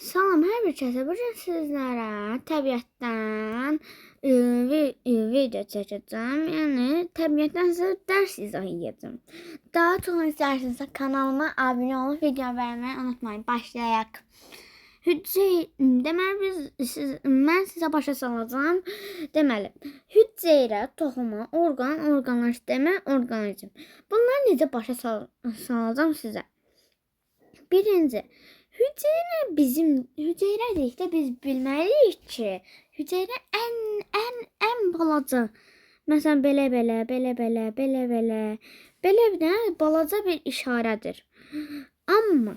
Salam, hər bir kəsə. Bugün sizlərə təbiətdən video çəkəcəm. Yəni təbiətdən sizə dərs izah edəcəm. Daha çox istərsinizsə kanalıma abunə olub video bəyənməyi unutmayın. Başlayaq. Deməli mən sizə başa salacağam. Deməli, hüceyrə, toxuma, orqanlar sistemi, orqanizm. Bunları necə başa salacağam sizə? Birinci, hüceyrə dedikdə biz bilməliyik ki, hüceyrə ən balaca. Məsələn, belə balaca bir işarədir. Amma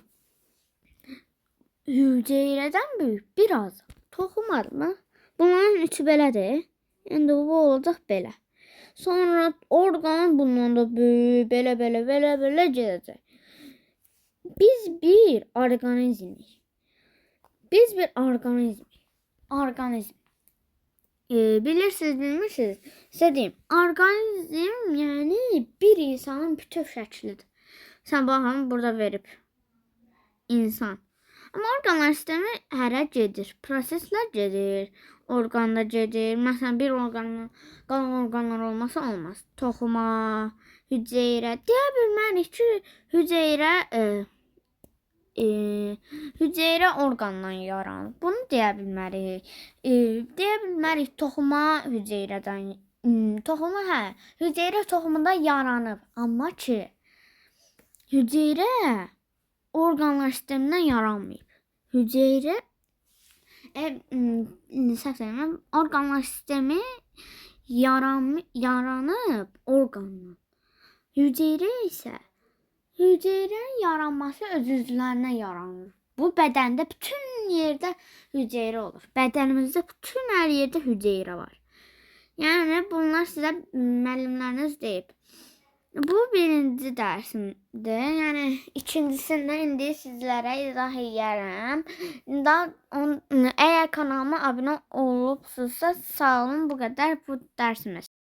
hüceyrədən böyük biraz toxumar mı? Bunların üçü belədir. İndi bu olacaq belə. Sonra orqan bundan da böyük, belə gedəcək. Biz bir orqanizmik. Orqanizm. Bilirsiniz, bilmirsiniz. Sizə deyim. Orqanizm yəni bir insanın bütöv şəklidir. Sən baxın, burada verib. İnsan. Amma orqanlar sistemi hərə gedir. Proseslər gedir. Orqanda gedir. Məsələn, bir orqanın qalan orqanlar olmasa olmaz. Toxuma, hüceyrə. Deyə bilmərik ki, hüceyrə orqandan yaranır. Bunu deyə bilmərik. Deyə bilmərik toxuma hüceyrədən. Hüceyrə toxumundan yaranıb. Amma ki, hüceyrə orqanlar sistemindən yaranmayıb. Hüceyrə orqanlar sistemi yaranıb orqandan. Hüceyrə isə hüceyrənin yaranması öz üzvlərindən yaranır. Bu bədəndə bütün yerdə hüceyrə olur. Bədənimizdə bütün hər yerdə hüceyrə var. Yəni bunlar sizə müəllimləriniz deyib. Bu birinci dərsimdir. Yəni ikincisində indi sizlərə izah edərəm. Əgər kanalıma abunə olubsuzsa, sağ olun, bu qədər bu dərsimiz.